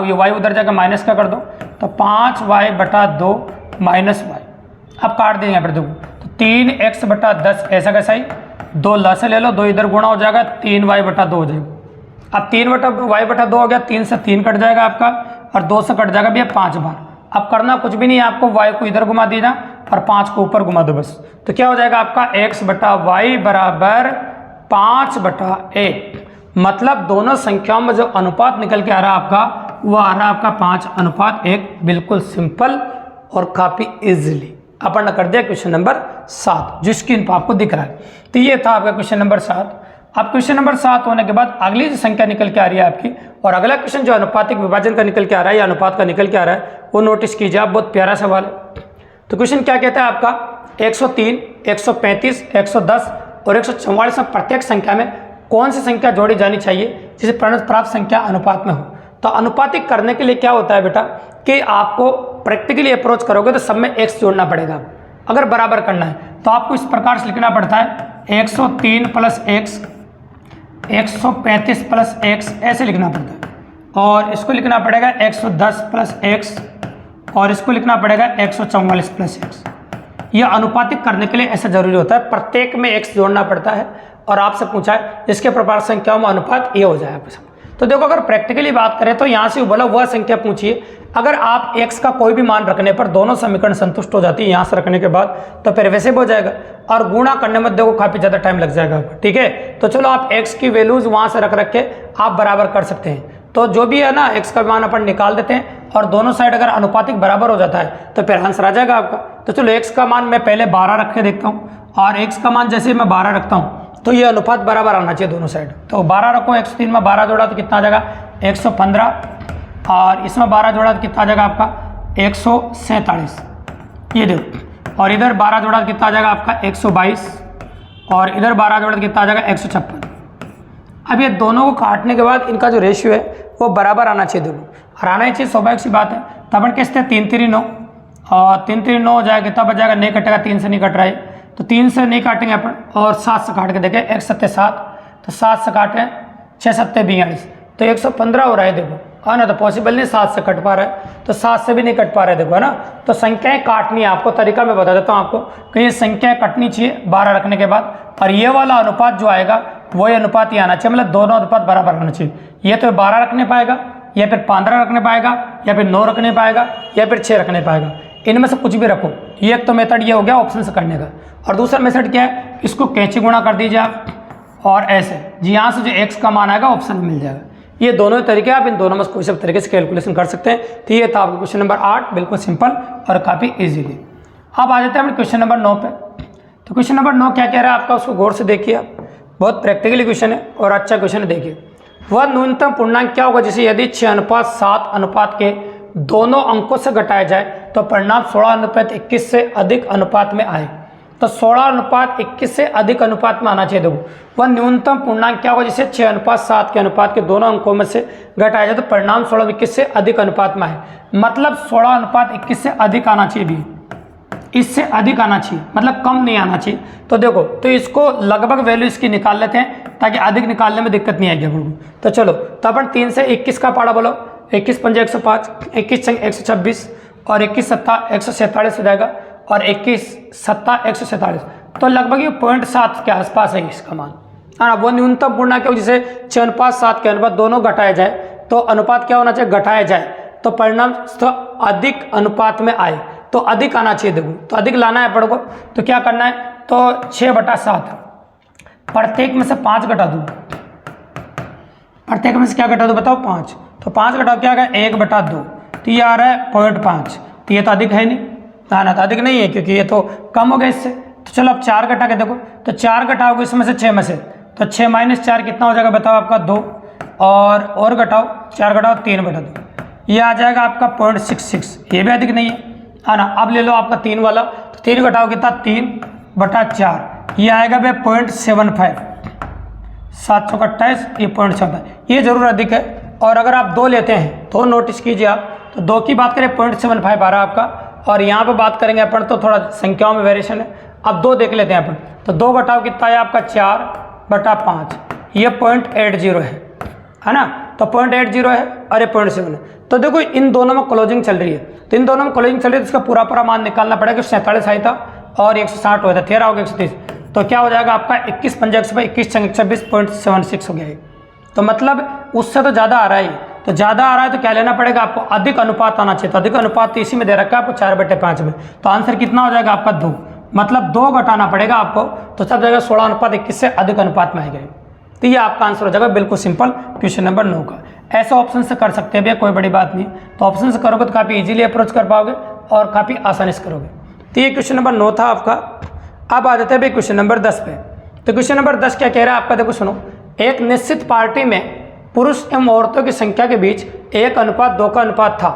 Speaker 1: ये y उधर जाकर माइनस का कर दो, तो 5y/2 माइनस y। अब काट देंगे यहाँ पर, देखो तो 3x/10 ऐसा कैसा ही, 2 लस ले लो, 2 इधर गुणा हो जाएगा, 3y/2 हो जाएगा। अब 3y/2 हो गया, 3 से 3 कट जाएगा आपका, और 2 से कट जाएगा भैया 5 बार। अब करना कुछ भी नहीं है आपको, y को इधर घुमा दीजिए और 5 को ऊपर घुमा दो बस। तो क्या हो जाएगा आपका? x/y बराबर 5/1। मतलब दोनों संख्याओं में जो अनुपात निकल के आ रहा है आपका, वो आ रहा है आपका 5:1। बिल्कुल सिंपल और काफ़ी इजीली अपन ने कर दिया क्वेश्चन नंबर 7, जो स्क्रीन पर आपको दिख रहा है। तो ये था आपका क्वेश्चन नंबर 7। अब क्वेश्चन नंबर 7 होने के बाद अगली जो संख्या निकल के आ रही है आपकी, और अगला क्वेश्चन जो अनुपातिक विभाजन का निकल के आ रहा है या अनुपात का निकल के आ रहा है, वो नोटिस कीजिए आप, बहुत प्यारा सवाल है। तो क्वेश्चन क्या कहता है आपका? 103, 135, 110 और 144 में प्रत्येक संख्या में कौन सी संख्या जोड़ी जानी चाहिए जिसे प्राप्त संख्या अनुपात में हो? तो अनुपातिक करने के लिए क्या होता है बेटा कि आपको प्रैक्टिकली अप्रोच करोगे तो सब में x जोड़ना पड़ेगा। अगर बराबर करना है तो आपको इस प्रकार से लिखना पड़ता है 103 + x, 135 + x, ऐसे लिखना पड़ता है। और इसको लिखना पड़ेगा 110 + x, और इसको लिखना पड़ेगा 144 + x। यह अनुपातिक करने के लिए ऐसा जरूरी होता है, प्रत्येक में x जोड़ना पड़ता है। और आपसे पूछा है इसके प्रकार संख्याओं में अनुपात ये हो जाएगा। तो देखो, अगर प्रैक्टिकली बात करें तो यहाँ से बोला वह संख्या पूछिए, अगर आप x का कोई भी मान रखने पर दोनों समीकरण संतुष्ट हो जाती है यहाँ से रखने के बाद, तो फिर वैसे भी हो जाएगा। और गुणा करने में देखो काफ़ी ज़्यादा टाइम लग जाएगा आपको, ठीक है। तो चलो आप x की वैल्यूज वहाँ से रख के आप बराबर कर सकते हैं। तो जो भी है ना, x का मान अपन निकाल देते हैं, और दोनों साइड अगर अनुपातिक बराबर हो जाता है तो फिर आंसर आ जाएगा आपका। तो चलो x का मान मैं पहले 12 रख के देखता हूँ, और x का मान जैसे मैं 12 रखता हूँ तो ये अनुपात बराबर आना चाहिए दोनों साइड। तो 12 रखो, 103 में 12 जोड़ा तो कितना आ जाएगा? 115, और इसमें 12 जोड़ा तो कितना आ जाएगा आपका? 147। ये देखो, और इधर 12 जोड़ा तो कितना आ जाएगा आपका? 122, और इधर 12 जोड़ा तो कितना आ जाएगा? 156। अब ये दोनों को काटने के बाद इनका जो रेशियो है वो बराबर आना चाहिए दोनों, और आना ही चाहिए, स्वाभाविक सी बात है। तब अपन कहते हैं 3 3 9, और 3 3 9 हो जाएगा, कितना बच जाएगा? नहीं कटेगा, 3 से नहीं कट रहा है, तो 3 से नहीं काटेंगे अपन, और 7 से काट के देखें, 1 7 7, तो 7 से काटें 6 7 42, तो 115 हो रहा है। देखो है ना, तो पॉसिबल नहीं 7 से कट पा रहा है, तो 7 से भी नहीं कट पा रहा है, देखो है ना। तो संख्याएं काटनी है आपको, तरीका मैं बता देता हूँ आपको कि ये संख्याएं कटनी चाहिए 12 रखने के बाद, और ये वाला अनुपात जो आएगा वही अनुपात ही आना चाहिए, मतलब दोनों अनुपात बराबर होना चाहिए। ये तो 12 रखने पाएगा, या फिर 15 रखने पाएगा, या फिर 9 रखने पाएगा, या फिर 6 रखने पाएगा। इनमें से कुछ भी रखो। ये एक तो मेथड ये हो गया ऑप्शन से करने का, और दूसरा मेथड क्या है? इसको कैंची गुणा कर दीजिए आप, और ऐसे जी यहाँ से जो x का मान आएगा ऑप्शन में मिल जाएगा। ये दोनों तरीके, आप इन दोनों में कोई सब तरीके से कैलकुलेशन कर सकते हैं। तो ये था आपका क्वेश्चन नंबर 8, बिल्कुल सिंपल और काफ़ी इजीली। अब आ जाते हैं हम क्वेश्चन नंबर 9 पे। तो क्वेश्चन नंबर 9 क्या कह रहा है आपका, उसको गौर से देखिए आप, बहुत प्रैक्टिकली क्वेश्चन है और अच्छा क्वेश्चन है। देखिए, वह न्यूनतम पूर्णांक क्या होगा जिसे यदि 6:7 अनुपात के दोनों अंकों से घटाया जाए तो परिणाम 16:21 से अधिक अनुपात में आए। तो 16:21 से अधिक अनुपात में आना चाहिए। देखो, वह न्यूनतम पूर्णांक क्या होगा जिसे 6:7 के अनुपात के दोनों अंकों में से घटाया जाए तो परिणाम 16:21 से अधिक अनुपात में आए। मतलब 16:21 से अधिक आना चाहिए भी, इससे अधिक आना चाहिए, मतलब कम नहीं आना चाहिए। तो देखो, तो इसको लगभग वैल्यू इसकी निकाल लेते हैं ताकि अधिक निकालने में दिक्कत नहीं आएगी अपन को। तो चलो, तो अपन 3 से 21 का पाड़ा बोलो, 21 पंजे 105, 21 संग 126, और 21 सत्ता 147 हो जाएगा, और 21 सत्ता 147, तो लगभग ये 0.7 के आसपास है इसका मान, है ना। वो न्यूनतम पूर्णांक जिसे 6:7 के अनुपात दोनों घटाया जाए तो अनुपात क्या होना चाहिए? घटाया जाए तो परिणाम तो अधिक अनुपात में आए, तो अधिक आना चाहिए। देखो तो अधिक लाना है अपन को, तो क्या करना है, तो 6/7 प्रत्येक में से 5 घटा दूँ, प्रत्येक में से क्या घटा दूँ बताओ 5, तो 5 घटाओ क्या आएगा 1/2, तो ये आ रहा है 0.5, तो ये तो अधिक है नहीं, ना तो अधिक नहीं है क्योंकि ये तो कम हो गया इससे। तो चलो अब 4 घटा के देखो, तो 4 घटाओगे इसमें से 6 में से, तो 6 - 4 कितना हो जाएगा बताओ आपका 2, और घटाओ 4 घटाओ 3/2, ये आ जाएगा आपका 0.66, ये भी अधिक नहीं है ना। अब ले लो आपका 3 वाला, तो 3 घटाओ कितना 3/4, ये आएगा भाई 0.75, 728, ये 0.75, ये जरूर अधिक है। और अगर आप 2 लेते हैं तो नोटिस कीजिए आप, तो 2 की बात करें 0.75 आ रहा है आपका, और यहाँ पे बात करेंगे अपन तो थोड़ा संख्याओं में वेरिएशन है। अब 2 देख लेते हैं अपन, तो 2 घटाओ कितना है आपका 4/5, ये 0.80 है ना, तो 0.80 है और ये 0.7 है। तो देखो इन दोनों में क्लोजिंग चल रही है, तो इन दोनों में क्लोजिंग चल रही है, तो इसका पूरा मान निकालना पड़ेगा। 47 आई था और 160 हुआ था, 13 हो गया 130, तो क्या हो जाएगा आपका 21 × 21 × 26.76 हो गया है। तो मतलब उससे तो ज़्यादा आ रहा है, तो ज़्यादा आ रहा है तो क्या लेना पड़ेगा आपको, अधिक अनुपात आना चाहिए। तो अधिक अनुपात तो इसी में दे रखा है आपको 4/5 में, तो आंसर कितना हो जाएगा आपका 2, मतलब 2 घटाना पड़ेगा आपको, तो सब जाएगा 16:21 से अधिक अनुपात में आएगा। तो ये आपका आंसर हो जाएगा, बिल्कुल सिंपल क्वेश्चन नंबर 9 का। ऐसा ऑप्शन से कर सकते हैं भैया, कोई बड़ी बात नहीं, तो ऑप्शन से करोगे तो काफ़ी इजीली अप्रोच कर पाओगे और काफ़ी आसानी से करोगे। तो ये क्वेश्चन नंबर 9 था आपका। अब आ जाते हैं भाई क्वेश्चन नंबर 10 पे। तो क्वेश्चन नंबर 10 क्या कह रहा है आपका, देखो सुनो, एक निश्चित पार्टी में पुरुष एवं औरतों की संख्या के बीच 1:2 का अनुपात था,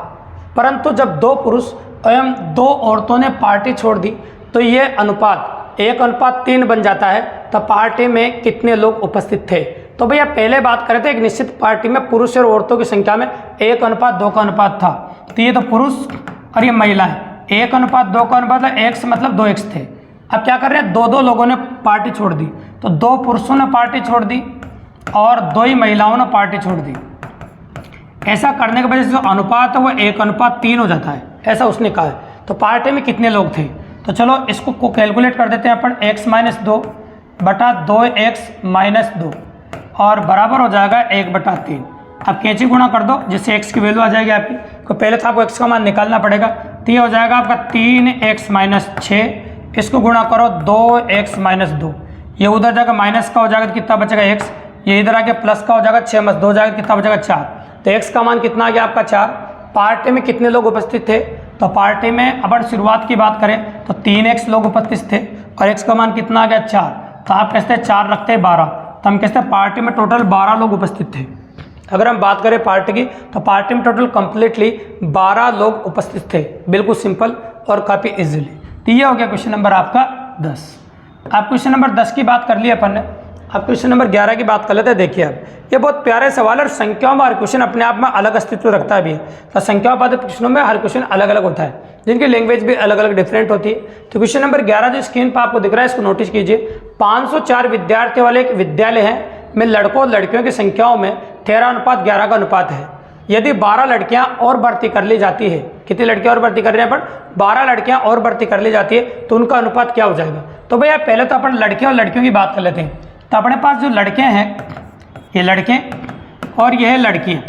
Speaker 1: परंतु जब 2 पुरुष एवं 2 औरतों ने पार्टी छोड़ दी तो ये अनुपात 1:3 बन जाता है। तो पार्टी में कितने लोग उपस्थित थे। तो भैया पहले बात करें तो एक निश्चित पार्टी में पुरुष और औरतों की संख्या में 1:2 का अनुपात था, तो ये तो पुरुष और ये महिलाएं 1:2 का अनुपात, x मतलब 2x थे। अब क्या कर रहे हैं, 2 लोगों ने पार्टी छोड़ दी, तो 2 पुरुषों ने पार्टी छोड़ दी और 2 ही महिलाओं ने पार्टी छोड़ दी। ऐसा करने की वजह से जो अनुपात है वो 1:3 हो जाता है, ऐसा उसने कहा है। तो पार्टी में कितने लोग थे, तो चलो इसको कैलकुलेट कर देते हैं अपन, x - 2 बटा 2x - 2 और बराबर हो जाएगा 1/3। अब कैंची गुणा कर दो जिससे x की वैल्यू आ जाएगी आपकी, तो पहले तो आपको x का मान निकालना पड़ेगा, तो ये हो जाएगा आपका 3x - 6, इसको गुणा करो 2x - 2, ये उधर जाकर माइनस का हो जाएगा तो कितना बचेगा x, ये इधर आके प्लस का हो जाएगा 6 - 2 जाएगा कितना बचेगा 4, तो x का मान कितना आ गया आपका 4। पार्टी में कितने लोग उपस्थित थे, तो पार्टी में अपन शुरुआत की बात करें तो 3x लोग उपस्थित थे और x का मान कितना आ गया 4, तो आप कहते हैं 4 रखते हैं 12, तो हम कहते हैं पार्टी में टोटल 12 लोग उपस्थित थे। अगर हम बात करें पार्टी की तो पार्टी में टोटल कंप्लीटली 12 लोग उपस्थित थे, बिल्कुल सिंपल और काफ़ी इजीली। तो ये हो गया क्वेश्चन नंबर आपका 10। आप क्वेश्चन नंबर 10 की बात कर ली अपन ने, अब क्वेश्चन नंबर 11 की बात कर लेते हैं। देखिए अब ये बहुत प्यारे सवाल और संख्याओं में हर क्वेश्चन अपने आप में अलग अस्तित्व रखता है भी, तो संख्याओं पर क्वेश्चनों में हर क्वेश्चन अलग अलग होता है, जिनकी लैंग्वेज भी अलग अलग डिफरेंट होती है। तो क्वेश्चन नंबर 11 जो स्क्रीन पर आपको दिख रहा है इसको नोटिस कीजिए। 504 विद्यार्थियों वाले एक विद्यालय है में लड़कों और लड़कियों की संख्याओं में 13:11 का अनुपात है। यदि 12 लड़कियां और भर्ती कर ली जाती है, कितनी लड़कियां और भर्ती कर रहे हैं अपन, 12 लड़कियां और भर्ती कर ली जाती है, तो उनका अनुपात क्या हो जाएगा। तो भैया पहले तो अपन लड़के और लड़कियों की बात कर लेते हैं। तो अपने पास जो लड़के हैं, ये लड़के और ये है लड़कियां,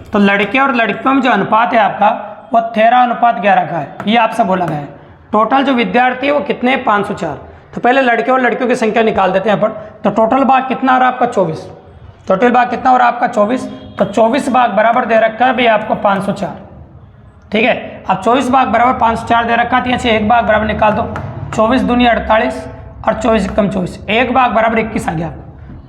Speaker 1: तो लड़के और लड़कियों में जो अनुपात है आपका वो 13:11 का है, ये आपसे बोला गया है। टोटल जो विद्यार्थी है वो कितने, 504। तो पहले लड़के और लड़कियों की संख्या निकाल देते हैं अपन। तो टोटल भाग कितना हो रहा है आपका 24, टोटल भाग कितना हो रहा है आपका 24, तो 24 भाग बराबर दे रखा है भाई आपको 504, ठीक है। अब 24 भाग बराबर 504 दे रखा है, तो एक भाग बराबर निकाल दो, 24 दूनी 48 और 24 कम 24, एक भाग बराबर 21 आ गया।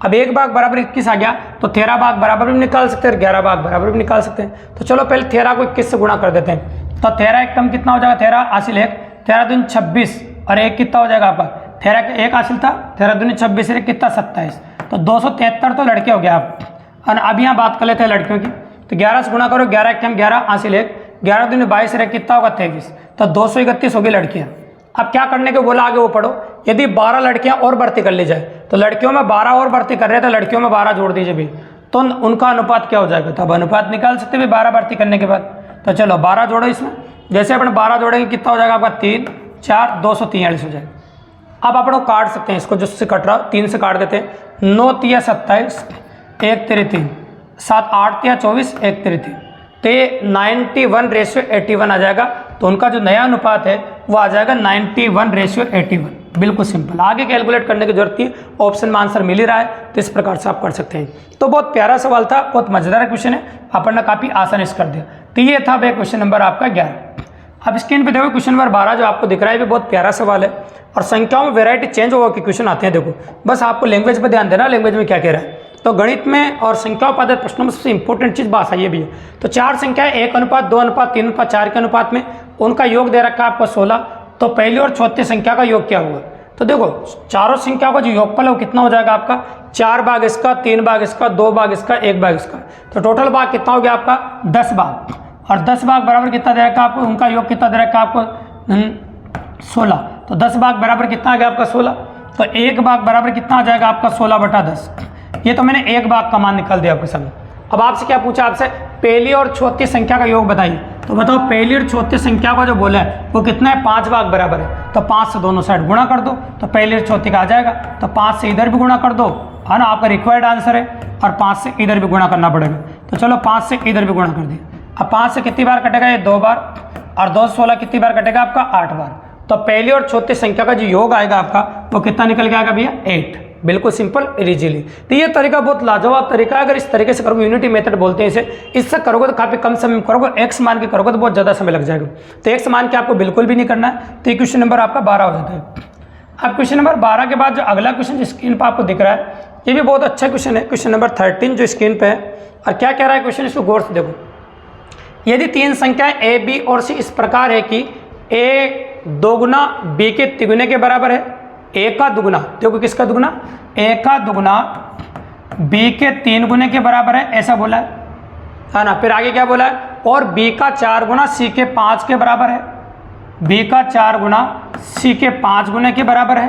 Speaker 1: अब एक भाग बराबर 21 आ गया तो 13 भाग बराबर भी निकाल सकते हैं, 11 भाग बराबर भी निकाल सकते हैं। तो चलो पहले 13 को 21 से गुणा कर देते हैं, तो 13 एक कम कितना हो जाएगा, 13 हासिल 1, 13 दूनी 26 और एक कितना हो जाएगा आपका, 13 का 1 हासिल था, 13 दूनी 26 एक कितना 27, तो 273 तो लड़के हो गया आप। और अब यहाँ बात कर लेते हैं लड़कियों की, तो 11 से गुणा करो, 11 एक कम 11 हासिल 1, 11 दूनी 22 एक कितना होगा 23, तो 231 होगी लड़कियाँ। अब क्या करने को बोला आगे वो पढ़ो। यदि 12 लड़कियां और भर्ती कर ली जाए, तो लड़कियों में 12 और भर्ती कर रहे हैं तो लड़कियों में 12 जोड़ दीजिए भी, तो उनका अनुपात क्या हो जाएगा। तो अब अनुपात निकाल सकते हैं 12 भर्ती करने के बाद। तो चलो 12 जोड़ो इसमें, जैसे अपन 12 जोड़ेंगे कितना हो जाएगा आपका 3 4 243 हो जाएगा। अब अपन काट सकते हैं इसको, जिससे कट रहा 3 से काट देते हैं, 9 3 27 1 3 3 7 8 3 24 1 3 3, तो ये 91:81 आ जाएगा। तो उनका जो नया अनुपात है वो आ जाएगा 91:81। बिल्कुल सिंपल, आगे कैलकुलेट करने की जरूरत नहीं, ऑप्शन में आंसर मिल ही रहा है, तो इस प्रकार से आप कर सकते हैं। तो बहुत प्यारा सवाल था, बहुत मजेदार क्वेश्चन है, अपन ने काफ़ी आसानी से कर दिया। तो ये था भाई क्वेश्चन नंबर आपका 11। अब स्क्रीन पे देखो क्वेश्चन नंबर 12 जो आपको दिख रहा है, भी बहुत प्यारा सवाल है और संख्याओं में वेरायटी चेंज होगा कि क्वेश्चन आते हैं। देखो बस आपको लैंग्वेज पे ध्यान देना, लैंग्वेज में क्या कह रहा है। तो गणित में और संख्याओं पर आधारित प्रश्नों में सबसे इंपॉर्टेंट चीज भाषा ये भी है। तो 4 संख्याएं 1:2:3:4 के अनुपात में, उनका योग दे रखा है आपको 16। तो पहली और चौथी संख्या का योग क्या हुआ? तो देखो चारों संख्याओं का जो योगफल है वो कितना हो जाएगा आपका? 4 भाग इसका, 3 भाग इसका, 2 भाग इसका, 1 भाग इसका। तो टोटल भाग कितना हो गया आपका? 10 भाग। और 10 भाग बराबर कितना दे रखा है आपको? उनका योग कितना दे रखा है आपको? 16। तो 10 भाग बराबर कितना आ गया आपका? 16। तो 1 भाग बराबर कितना आ जाएगा आपका? 16/10। ये तो मैंने 1 भाग का मान निकाल दिया आपके सामने। अब आपसे क्या पूछा? आपसे पहली और चौथी संख्या का योग बताइए। तो बताओ पहली और चौथी संख्या का जो बोला है वो कितना है? 5 भाग बराबर है। तो 5 से दोनों साइड गुणा कर दो, तो पहली और चौथी का आ जाएगा। तो 5 से इधर भी गुणा कर दो, है ना, आपका रिक्वायर्ड आंसर है। और 5 से इधर भी गुणा करना पड़ेगा। तो चलो 5 से इधर भी गुणा कर दिया। अब 5 से कितनी बार कटेगा? ये 2 बार। और 2 से 16 कितनी बार कटेगा आपका? 8 बार। तो पहली और चौथी संख्या का जो योग आएगा आपका वो कितना निकल के आएगा भैया? 8। बिल्कुल सिंपल, इजीली। तो ये तरीका बहुत लाजवाब तरीका है। अगर इस तरीके से करोगे, यूनिटी मेथड बोलते हैं इसे, इससे करोगे तो काफी कम समय में करोगे। एक्स मान के करोगे तो बहुत ज्यादा समय लग जाएगा। तो एक्स मान के आपको बिल्कुल भी नहीं करना है। तो ये क्वेश्चन नंबर आपका 12 हो जाता है। अब क्वेश्चन नंबर 12 के बाद जो अगला क्वेश्चन जो स्क्रीन पर आपको दिख रहा है, ये भी बहुत अच्छा क्वेश्चन है। क्वेश्चन नंबर 13 जो स्क्रीन पे है, और क्या कह रहा है क्वेश्चन, इसको गौर से देखो। यदि 3 संख्याएं ए, बी और सी इस प्रकार है कि ए 2 गुना बी के तिगुने के बराबर है, ए का दुगुना, देखो किसका दुगुना? ए का दुगुना बी के 3 गुने के बराबर है, ऐसा बोला है ना। फिर आगे क्या बोला है? और बी का 4 गुना सी के 5 के बराबर है। बी का 4 गुना सी के 5 गुने के बराबर है।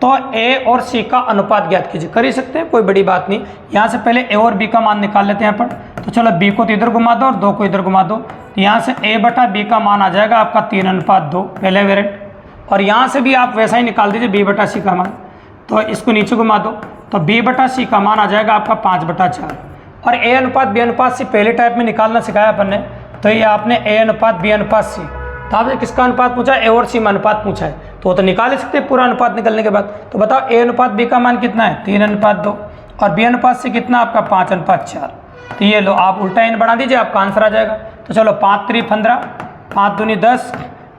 Speaker 1: तो ए और सी का अनुपात ज्ञात कीजिए। कर ही सकते हैं, कोई बड़ी बात नहीं। यहाँ से पहले ए और बी का मान निकाल लेते हैं अपन। तो चलो बी को तो इधर घुमा दो और 2 को इधर घुमा दो। तो यहाँ से ए बटा बी का मान आ जाएगा आपका 3:2, पहले वेरिएंट। और यहाँ से भी आप वैसा ही निकाल दीजिए बी बटा सी का मान। तो इसको नीचे घुमा दो, तो बी बटा सी का मान आ जाएगा आपका 5/4। और ए अनुपात बी अनुपात सी पहले टाइप में निकालना सिखाया अपन ने। तो ये आपने ए अनुपात बी अनुपात सी, तो आपने किसका अनुपात पूछा? ए और सी में अनुपात पूछा है, तो वो तो निकाल ही सकते हैं पूरा अनुपात निकलने के बाद। तो बताओ ए अनुपात बी का मान कितना है? 3:2। और बी अनुपात सी कितना आपका? 5:4। तो ये लो आप उल्टा इन बढ़ा दीजिए, आपका आंसर आ जाएगा। तो चलो 5 3 15, 5 दूनी 10,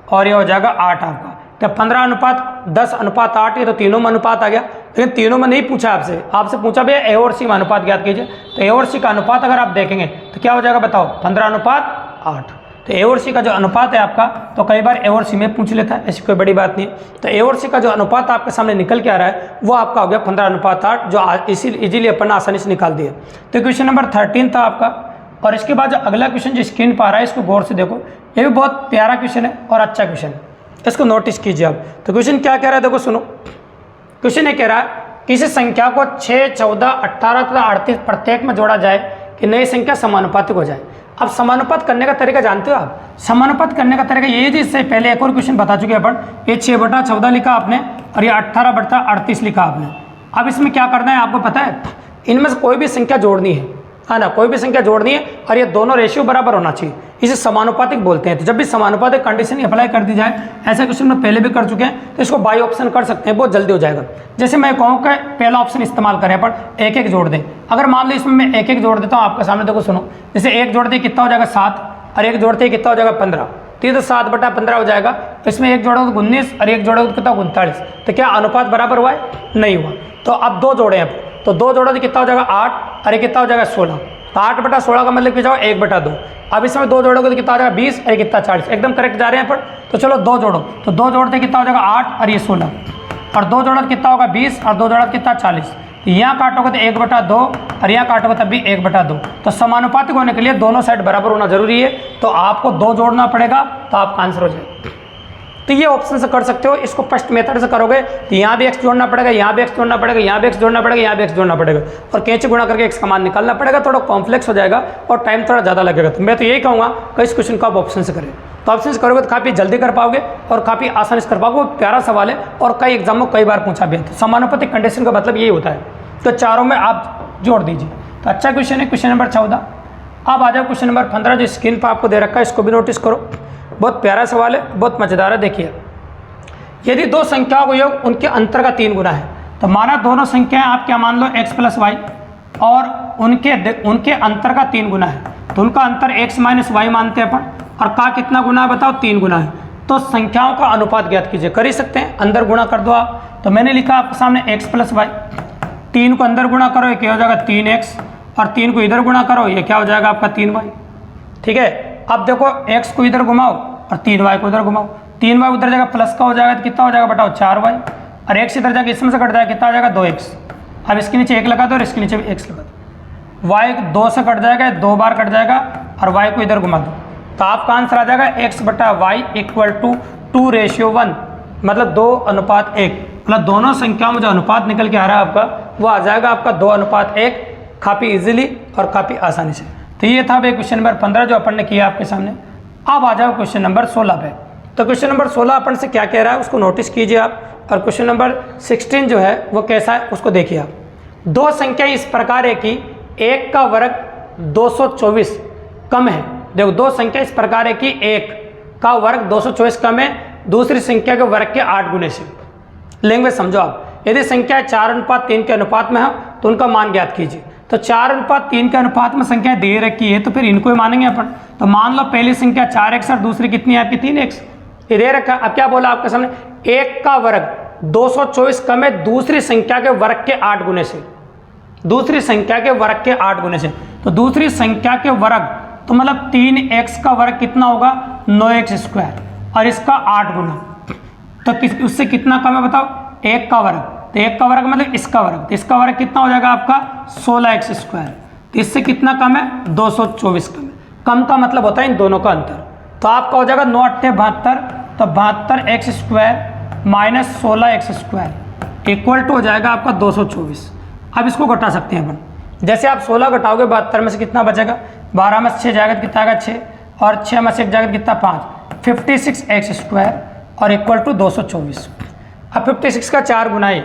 Speaker 1: और ये हो जाएगा 8 आपका। तो 15:10:8, ये तो तीनों में अनुपात आ गया। लेकिन तीनों में नहीं पूछा आपसे, आपसे पूछा भैया ए और सी में अनुपात ज्ञात कीजिए। तो ए और सी का अनुपात अगर आप देखेंगे तो क्या हो जाएगा बताओ? 15:8। तो ए और सी का जो अनुपात है आपका, तो कई बार ए और सी में पूछ लेता है, ऐसी कोई बड़ी बात नहीं है। तो ए और सी का जो अनुपात आपके सामने निकल के आ रहा है वो आपका हो गया 15:8, जो इसी इजीली अपन आसानी से निकाल दिए। तो क्वेश्चन नंबर 13 था आपका। और इसके बाद जो अगला क्वेश्चन जो स्क्रीन पर आ रहा है, इसको गौर से देखो। ये भी बहुत प्यारा क्वेश्चन है और अच्छा क्वेश्चन है, इसको नोटिस कीजिए आप। तो क्वेश्चन क्या कह रहा है देखो, सुनो। क्वेश्चन ये कह रहा है किसी संख्या को 6, 14, 18 तथा 38 प्रत्येक में जोड़ा जाए कि नई संख्या समानुपातिक हो जाए। अब समानुपात करने का तरीका जानते हो आप? समानुपात करने का तरीका ये, जिससे पहले एक और क्वेश्चन बता चुके अपन। ये 6/14 लिखा आपने और ये 18/38 लिखा आपने। अब इसमें क्या करना है आपको पता है? इनमें से कोई भी संख्या जोड़नी है ना, कोई भी संख्या जोड़नी है और ये दोनों रेशियो बराबर होना चाहिए, इसे समानुपातिक बोलते हैं। तो जब भी समानुपातिक कंडीशन अप्लाई कर दी जाए, ऐसे क्वेश्चन में पहले भी कर चुके हैं, तो इसको बाई ऑप्शन कर सकते हैं, बहुत जल्दी हो जाएगा। जैसे मैं कहूँ कि पहला ऑप्शन इस्तेमाल करें अपन, 1 जोड़ दें। अगर मान लो इसमें मैं 1 जोड़ देता हूँ आपके सामने, देखो सुनो। जैसे 1 जोड़ते कितना हो जाएगा? 7, और 1 जोड़ते कितना हो जाएगा? 15। तो ये तो 7/15 हो जाएगा। इसमें 1 जोड़ोगे तो 19 और 1 जोड़ोगे तो कितना? 39। तो क्या अनुपात बराबर हुआ है? नहीं हुआ। तो अब 2 जोड़े हैं, तो 2 जोड़ो तो कितना हो जाएगा? 8, और ये कितना हो जाएगा? 16। तो 8/16 का मतलब क्या जाओ? 1/2। अब इसमें 2 जोड़ोगे तो कितना हो जाएगा? 20, और कितना? 40। एकदम करेक्ट जा रहे हैं पर। तो चलो 2 जोड़ो, तो 2 जोड़ते कितना हो जाएगा? 8, और ये 16। और 2 जोड़ा कितना होगा? 20, और 2 जोड़ा कितना? 40। तो यहाँ काटोगे तो 1/2, और यहाँ काटोगे तब भी 1/2। तो समानुपातिक होने के लिए दोनों साइड बराबर होना जरूरी है। तो आपको 2 जोड़ना पड़ेगा, तो आपका आंसर हो जाएगा। तो ये ऑप्शन से कर सकते हो। इसको फर्स्ट मेथड से करोगे तो यहाँ भी x जोड़ना पड़ेगा, यहाँ भी x जोड़ना पड़ेगा, यहाँ भी x जोड़ना पड़ेगा, यहाँ भी x जोड़ना पड़ेगा, और कैंची गुणा करके x का मान निकालना पड़ेगा। थोड़ा कॉम्प्लेक्स हो जाएगा और टाइम थोड़ा ज़्यादा लगेगा। तो मैं तो यही कहूँगा कि इस क्वेश्चन को आप ऑप्शन से करें। तो ऑप्शन से करोगे तो काफ़ी जल्दी कर पाओगे और काफ़ी आसानी से कर पाओगे। प्यारा सवाल है और कई एग्जाम में कई बार पूछा भी है। तो समानुपातिक कंडीशन का मतलब यही होता है। तो चारों में आप जोड़ दीजिए। तो अच्छा क्वेश्चन है क्वेश्चन नंबर 14। अब आ जाओ क्वेश्चन नंबर 15 जो स्क्रीन पर आपको दे रखा है, इसको भी नोटिस करो। बहुत प्यारा सवाल है, बहुत मजेदार है। देखिए, यदि दो संख्याओं का योग उनके अंतर का 3 गुना है, तो माना दोनों संख्याएं आप क्या मान लो x प्लस वाई, और उनके अंतर का 3 गुना है, तो उनका अंतर x माइनस वाई मानते हैं अपन, और का कितना गुना है बताओ, 3 गुना है। तो संख्याओं का अनुपात ज्ञात कीजिए। कर ही सकते हैं, अंदर गुणा कर दो आप। तो मैंने लिखा आपके सामने x प्लस वाई, 3 को अंदर गुणा करो, ये क्या हो जाएगा 3x, और 3 को इधर गुणा करो, ये क्या हो जाएगा आपका 3y। ठीक है, अब देखो x को इधर घुमाओ और 3y को इधर घुमाओ, 3y उधर जाएगा प्लस का हो जाएगा तो कितना हो जाएगा बताओ 4y, और x इधर जाएगा इसमें से कट जाएगा, कितना आ जाएगा 2x। अब इसके नीचे 1 लगा दो और इसके नीचे भी x लगा दो, y 2 से कट जाएगा, 2 बार कट जाएगा, और y को इधर घुमा दो, तो आपका आंसर आ जाएगा x बटा वाई इक्वल टू 2:1, मतलब 2:1। मतलब दोनों संख्याओं में जो अनुपात निकल के आ रहा है आपका, वो आ जाएगा आपका 2:1, काफ़ी इजीली और काफ़ी आसानी से। तो ये था भाई क्वेश्चन नंबर 15 जो अपन ने किया आपके सामने। अब आ जाओ क्वेश्चन नंबर 16 पे। तो क्वेश्चन नंबर 16 अपन से क्या कह रहा है उसको नोटिस कीजिए आप, और क्वेश्चन नंबर 16 जो है वो कैसा है उसको देखिए आप। दो संख्या इस प्रकार है कि 1 का वर्ग 224 कम है। देखो, दो संख्या इस प्रकार है कि 1 का वर्ग 224 कम है दूसरी संख्या के वर्ग के 8 गुने से। लैंग्वेज समझो आप, यदि संख्या 4:3 के अनुपात में है तो उनका मान ज्ञात कीजिए। तो 4:3 के अनुपात में संख्या दे रखी है, तो फिर इनको ही मानेंगे अपन। तो मान लो पहली संख्या 4x और दूसरी कितनी है आपकी 3x, ये दे रखा। अब क्या बोला आपके सामने, 1 का वर्ग 224 कम है दूसरी संख्या के वर्ग के 8 गुने से, दूसरी संख्या के वर्ग के 8 गुने से। तो दूसरी संख्या के वर्ग तो मतलब 3x का वर्ग कितना होगा 9x², और इसका 8 गुना, तो उससे कितना कम है बताओ 1 का वर्ग। तो 1 का वर्ग मतलब इसका वर्ग, तो इसका वर्ग कितना हो जाएगा आपका 16x²। तो इससे कितना कम है 224 कम है। कम का मतलब होता है इन दोनों का अंतर। तो आपका हो जाएगा 9×8 72, तो 72x² minus 16x² equal to हो जाएगा आपका 224। अब इसको घटा सकते हैं अपन। जैसे आप 16 घटाओगे 72 में से कितना बचेगा, 12 में से 6 जाएगा तो कितना आएगा 6, और 6 में से 1 जाएगा तो कितना 5, 56x² और इक्वल टू 224। अब 56 का 4 गुना है,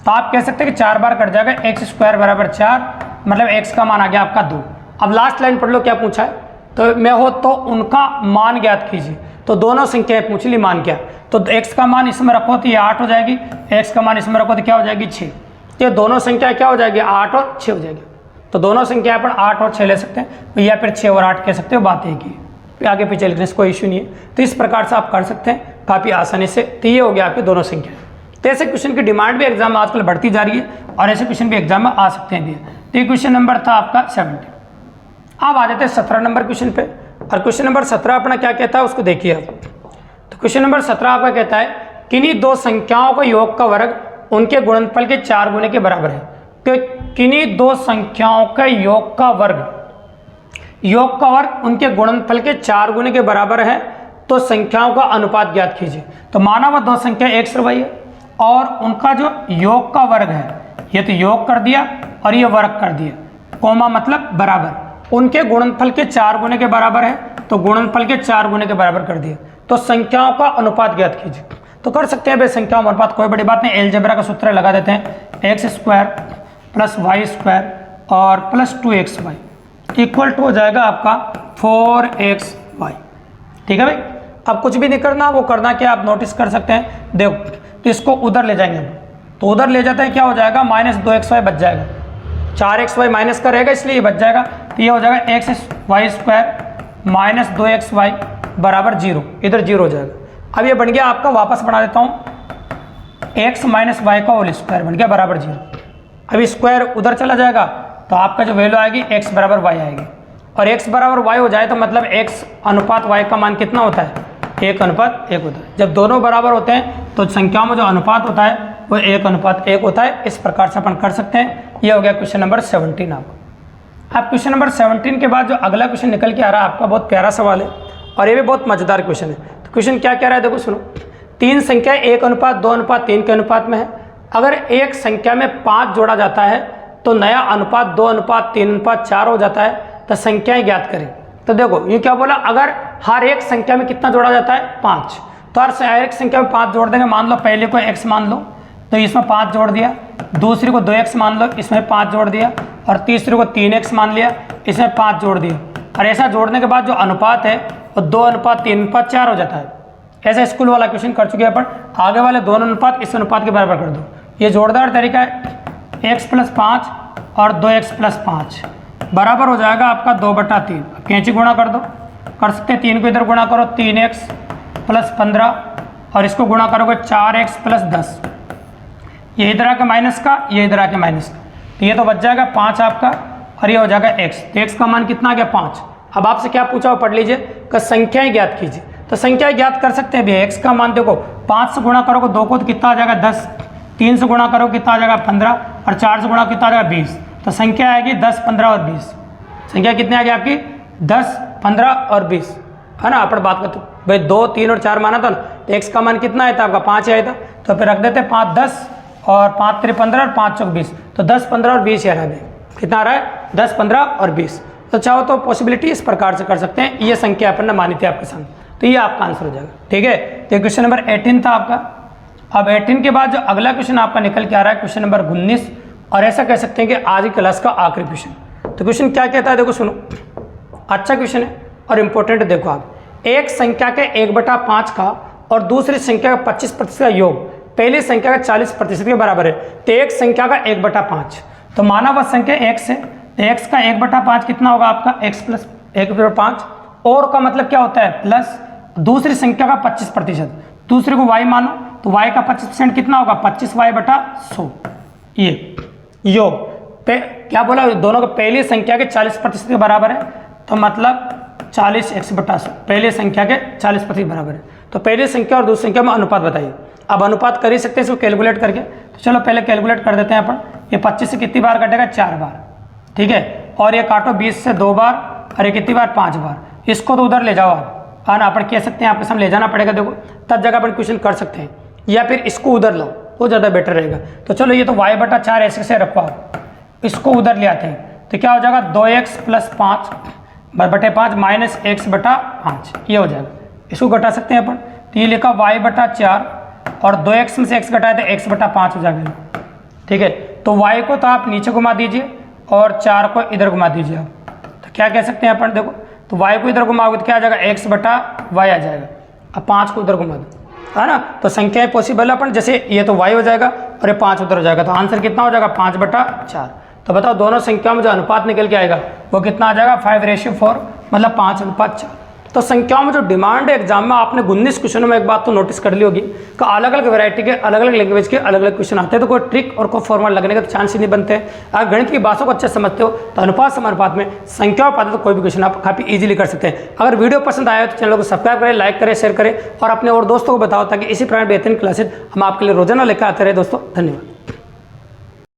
Speaker 1: तो आप कह सकते हैं कि 4 बार कट जाएगा, x² बराबर 4, मतलब x का मान आ गया आपका 2। अब लास्ट लाइन पढ़ लो क्या पूछा है, तो मैं हो तो उनका मान ज्ञात कीजिए। तो दोनों संख्याएं पूछ ली, मान क्या, तो x का मान इसमें रखो तो ये 8 हो जाएगी, x का मान इसमें रखो तो क्या हो जाएगी 6। तो ये दोनों संख्या क्या हो जाएगी 8 और 6 हो जाएगी। तो दोनों संख्या पर 8 और 6 ले सकते हैं, या फिर 6 और 8 कह सकते हो, बात एक ही, आगे पीछे लिखने से कोई इश्यू नहीं है। तो इस प्रकार से आप कर सकते हैं काफ़ी आसानी से। तो ये हो गया आपकी दोनों संख्या। तो ऐसे क्वेश्चन की डिमांड भी एग्जाम में आजकल बढ़ती जा रही है, और ऐसे क्वेश्चन भी एग्जाम में आ सकते हैं। तो ये क्वेश्चन नंबर था आपका 17। अब आ जाते हैं 17 नंबर क्वेश्चन पे, और क्वेश्चन नंबर 17 अपना क्या कहता है उसको देखिए आप। तो क्वेश्चन नंबर 17 आपका कहता है किन्हीं दो संख्याओं का योग का वर्ग उनके गुणनफल के 4 गुने के बराबर है। तो किन्हीं दो संख्याओं का योग का वर्ग उनके गुणनफल के 4 गुने के बराबर है, तो संख्याओं का अनुपात ज्ञात कीजिए। तो माना वह दो संख्या x और y है, और उनका जो योग का वर्ग है, ये तो योग कर दिया और ये वर्ग कर दिया, कोमा मतलब बराबर, उनके गुणनफल के 4 गुने के बराबर है, तो गुणनफल के 4 गुने के बराबर कर दिया। तो संख्याओं का अनुपात ज्ञात कीजिए। तो कर सकते हैं भाई संख्याओं का अनुपात, कोई बड़ी बात नहीं, अलजेब्रा का सूत्र लगा देते हैं, x² प्लस y² और प्लस 2xy इक्वल टू हो जाएगा आपका 4xy। ठीक है भाई, अब कुछ भी नहीं करना, वो करना क्या आप नोटिस कर सकते हैं। देखो, तो इसको उधर ले जाएंगे, तो उधर ले जाते हैं क्या हो जाएगा -2xy बच जाएगा, 4xy माइनस का रहेगा इसलिए ये बच जाएगा। तो ये हो जाएगा xy² माइनस 2xy बराबर 0, इधर 0 हो जाएगा। अब ये बन गया आपका, वापस बना देता हूँ, x माइनस वाई का होल स्क्वायर बन गया बराबर 0। अभी स्क्वायर उधर चला जाएगा, तो आपका जो वैल्यू आएगी x बराबर y आएगी, और x बराबर y हो जाए तो मतलब x अनुपात y का मान कितना होता है 1:1 होता है। जब दोनों बराबर होते हैं तो संख्याओं में जो अनुपात होता है वो 1:1 होता है। इस प्रकार से अपन कर सकते हैं। ये हो गया क्वेश्चन नंबर 17 आपका। अब क्वेश्चन नंबर 17 के बाद जो अगला क्वेश्चन निकल के आ रहा है आपका, बहुत प्यारा सवाल है और ये भी बहुत मजेदार क्वेश्चन है। तो क्वेश्चन क्या कह रहा है देखो सुनो, 3 संख्या 1:2:3 के अनुपात में है। अगर एक संख्या में 5 जोड़ा जाता है तो नया अनुपात 2:3:4 हो जाता है, तो संख्याएं ज्ञात करें। तो देखो ये क्या बोला, अगर हर एक संख्या में कितना जोड़ा जाता है 5, तो हर एक संख्या में 5 जोड़ देंगे। मान लो पहले को x मान लो तो इसमें 5 जोड़ दिया, दूसरी को 2x मान लो इसमें 5 जोड़ दिया, और तीसरी को 3x मान लिया इसमें 5 जोड़ दिया। और ऐसा जोड़ने के बाद जो अनुपात है वो 2:3:4 हो जाता है। ऐसा स्कूल वाला क्वेश्चन कर चुके हैं अपन। आगे वाले दोनों अनुपात इस अनुपात के बराबर कर दो। ये जोरदार तरीका है। x + 5 और 2x + 5 बराबर हो जाएगा आपका 2/3। कैंची गुणा कर दो, कर सकते हैं 3 को इधर गुणा करो 3x + 15 और इसको गुणा करोगे 4x + 10। ये इधर आके माइनस का, ये इधर आके माइनस का, तो ये तो बच जाएगा 5 आपका और ये हो जाएगा x। तो x का मान कितना आ गया 5। अब आपसे क्या पूछा हो पढ़ लीजिए कि संख्याएं ज्ञात कीजिए। तो संख्याएं ज्ञात कर सकते हैं भैया। x का मान देखो 5 से गुणा करोगे 2 को तो कितना आ जाएगा 10, 3 से गुणा करो कितना आ जाएगा 15 और 4 से गुणा कितना आ जाएगा 20। तो संख्या आएगी 10, 15 और 20। संख्या कितनी आ गई आपकी 10, 15 और 20, है ना। अपन बात करते भाई 2, 3 और 4 माना था ना, तो x का मान कितना आया था आपका 5 आया था। तो फिर रख देते 5, 10 और 5 3 15 और 5 4 20। तो 10, 15 और 20 आ रहा है। कितना आ रहा है 10, 15 और 20। तो चाहो तो पॉसिबिलिटी इस प्रकार से कर सकते हैं। ये संख्या अपन ने मानी थी आपके सामने, तो ये आपका आंसर हो जाएगा। ठीक है, तो क्वेश्चन नंबर 18 था आपका। अब 18 के बाद जो अगला क्वेश्चन आपका निकल के आ रहा है क्वेश्चन नंबर 19, और ऐसा कह सकते हैं कि आज की क्लास का आखिरी क्वेश्चन। तो क्वेश्चन क्या कहता है देखो सुनो, अच्छा क्वेश्चन है और इंपॉर्टेंट है। देखो आप, एक संख्या के 1/5 का और दूसरी संख्या का 25% का योग पहली संख्या का 40% के बराबर है। तो एक संख्या का 1/5, तो माना वह संख्या x है, तो x का 1/5 कितना होगा आपका x + 1/5, और का मतलब क्या होता है प्लस दूसरी संख्या का 25%, दूसरे को y मानो तो y का 25% कितना होगा 25y/100। ये योग क्या बोला, दोनों को पहली संख्या के 40% के बराबर है, तो मतलब 40x/100 पहली संख्या के 40% बराबर है। तो पहली संख्या और दूसरी संख्या में अनुपात बताइए। अब अनुपात कर ही सकते हैं इसको कैलकुलेट करके, तो चलो पहले कैलकुलेट कर देते हैं अपन। ये 25 से कितनी बार कटेगा 4 बार, ठीक है, और ये काटो 20 से 2 बार और ये कितनी बार 5 बार। इसको तो उधर ले जाओ आप, हाँ ना, अपन कह सकते हैं आपके सामने ले जाना पड़ेगा देखो, तब जगह अपन क्वेश्चन कर सकते हैं, या फिर इसको उधर लो तो ज़्यादा बेटर रहेगा। तो चलो ये तो y/4 ऐसे रखो आप, इसको उधर ले आते हैं, तो क्या हो जाएगा 2x + 5/5 - x/5, ये हो जाएगा। इसको घटा सकते हैं अपन, तो ये लिखा y/4 और 2x में से x घटाए तो x/5 हो जाएगा। ठीक है, तो y को तो आप नीचे घुमा दीजिए और 4 को इधर घुमा दीजिए आप, तो क्या कह सकते हैं अपन देखो, तो y को इधर घुमाओगे तो क्या आ जाएगा x/y आ जाएगा। अब 5 को उधर घुमा दो, है ना, तो संख्याएं पॉसिबल है अपन, जैसे ये तो y हो जाएगा और ये 5 उधर हो जाएगा, तो आंसर कितना हो जाएगा 5/4। तो बताओ दोनों संख्याओं में जो अनुपात निकल के आएगा वो कितना आ जाएगा 5:4, मतलब 5:4। तो संख्याओं में जो डिमांड है एग्जाम में, आपने 19 क्वेश्चनों में एक बात तो नोटिस कर ली होगी कि अलग अलग वैरायटी के अलग अलग लैंग्वेज के अलग अलग क्वेश्चन आते हैं, तो कोई ट्रिक और कोई फॉर्मूला लगने का तो चांस ही नहीं बनते हैं। अगर गणित की भाषा को अच्छे समझते हो तो अनुपात समानुपात में संख्या पाते तो कोई भी क्वेश्चन आप काफ़ी इजीली कर सकते हैं। अगर वीडियो पसंद आया तो चैनल को सब्सक्राइब करें, लाइक करें, शेयर करें और अपने और दोस्तों को बताओ, ताकि इसी प्रकार बेहतरीन क्लासेज हम आपके लिए रोजाना लेकर आते रहे। दोस्तों धन्यवाद।